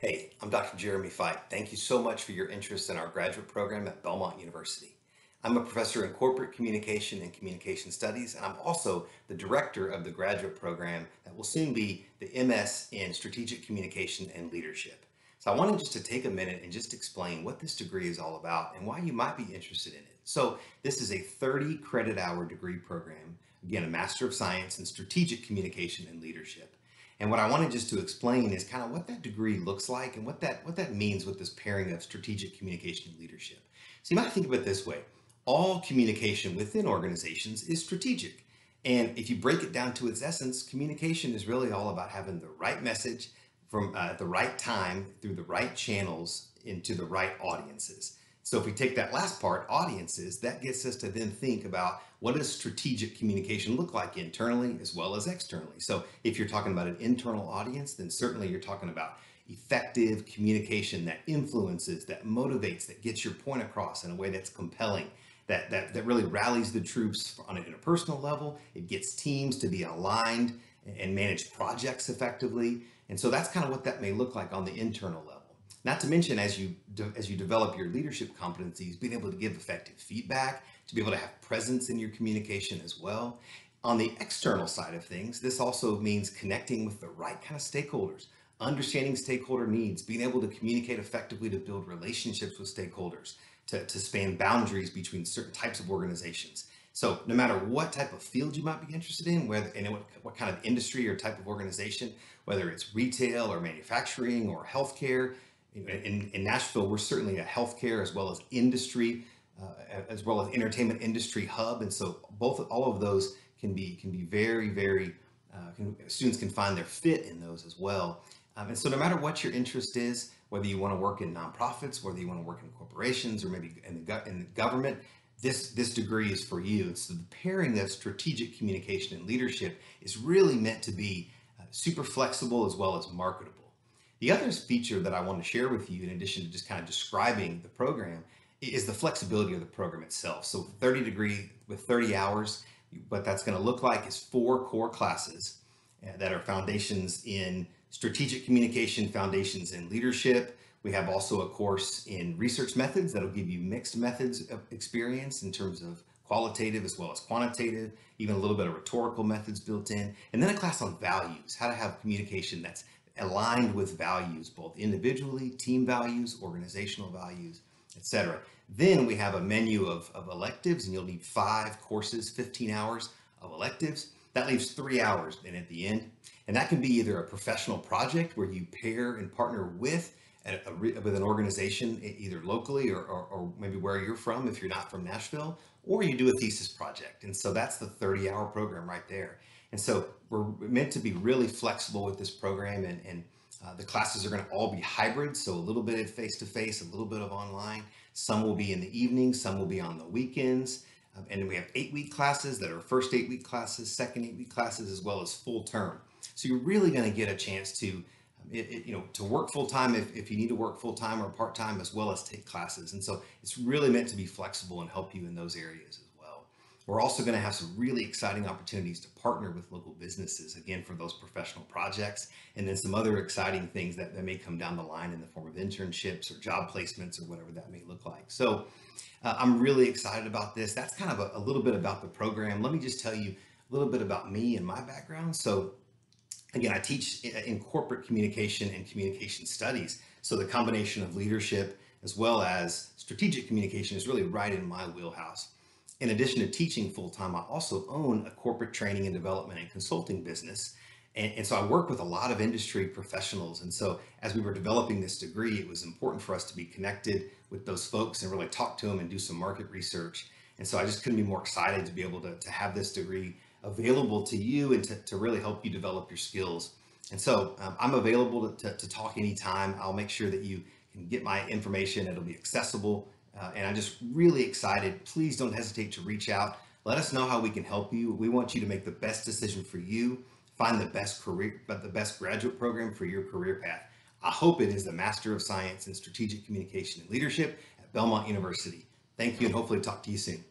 Hey, I'm Dr. Jeremy Fight. Thank you so much for your interest in our graduate program at Belmont University. I'm a professor in corporate communication and communication studies, and I'm also the director of the graduate program that will soon be the MS in strategic communication and leadership. So I wanted just to take a minute and just explain what this degree is all about and why you might be interested in it. So this is a 30 credit hour degree program, again, a Master of Science in strategic communication and leadership. And what I wanted just to explain is kind of what that degree looks like and what that means with this pairing of strategic communication and leadership. So you might think of it this way. All communication within organizations is strategic. And if you break it down to its essence, communication is really all about having the right message from at the right time through the right channels into the right audiences. So if we take that last part, audiences, that gets us to then think about what does strategic communication look like internally as well as externally. So if you're talking about an internal audience, then certainly you're talking about effective communication that influences, that motivates, that gets your point across in a way that's compelling, that really rallies the troops on an interpersonal level. It gets teams to be aligned and manage projects effectively. And so that's kind of what that may look like on the internal level. Not to mention, as you develop your leadership competencies, being able to give effective feedback, to be able to have presence in your communication as well. On the external side of things, this also means connecting with the right kind of stakeholders, understanding stakeholder needs, being able to communicate effectively to build relationships with stakeholders, to span boundaries between certain types of organizations. So no matter what type of field you might be interested in, whether and what kind of industry or type of organization, whether it's retail or manufacturing or healthcare, in Nashville, we're certainly a healthcare as well as industry, as well as entertainment industry hub, and so all of those can be very students can find their fit in those as well. And so no matter what your interest is, whether you want to work in nonprofits, whether you want to work in corporations, or maybe in the government, this degree is for you. And so the pairing of strategic communication and leadership is really meant to be super flexible as well as marketable. The other feature that I want to share with you, in addition to just kind of describing the program, is the flexibility of the program itself. So 30 degree with 30 hours, what that's going to look like is 4 core classes that are foundations in strategic communication, foundations in leadership. We have also a course in research methods that'll give you mixed methods of experience in terms of qualitative as well as quantitative, even a little bit of rhetorical methods built in, and then a class on values, how to have communication that's aligned with values, both individually, team values, organizational values, etc. Then we have a menu of electives, and you'll need 5 courses, 15 hours of electives. That leaves 3 hours then at the end. And that can be either a professional project where you pair and partner with an organization, either locally or maybe where you're from if you're not from Nashville, or you do a thesis project. And so that's the 30-hour program right there. And so we're meant to be really flexible with this program, and the classes are going to all be hybrid, so a little bit of face-to-face, a little bit of online. Some will be in the evening, some will be on the weekends. And then we have 8-week classes that are first 8-week classes, second 8-week classes, as well as full term. So you're really going to get a chance to to work full time if you need to work full time or part time, as well as take classes. And so it's really meant to be flexible and help you in those areas as well. We're also going to have some really exciting opportunities to partner with local businesses, again, for those professional projects, and then some other exciting things that may come down the line in the form of internships or job placements or whatever that may look like. So I'm really excited about this. That's kind of a little bit about the program. Let me just tell you a little bit about me and my background. So again, I teach in corporate communication and communication studies. So the combination of leadership as well as strategic communication is really right in my wheelhouse. In addition to teaching full time, I also own a corporate training and development and consulting business. And so I work with a lot of industry professionals. And so as we were developing this degree, it was important for us to be connected with those folks and really talk to them and do some market research. And so I just couldn't be more excited to be able to have this degree available to you and to really help you develop your skills. And so I'm available to talk anytime. I'll make sure that you can get my information. It'll be accessible. And I'm just really excited. Please don't hesitate to reach out. Let us know how we can help you. We want you to make the best decision for you, find the best career, but the best graduate program for your career path. I hope it is the Master of Science in Strategic Communication and Leadership at Belmont University. Thank you, and hopefully talk to you soon.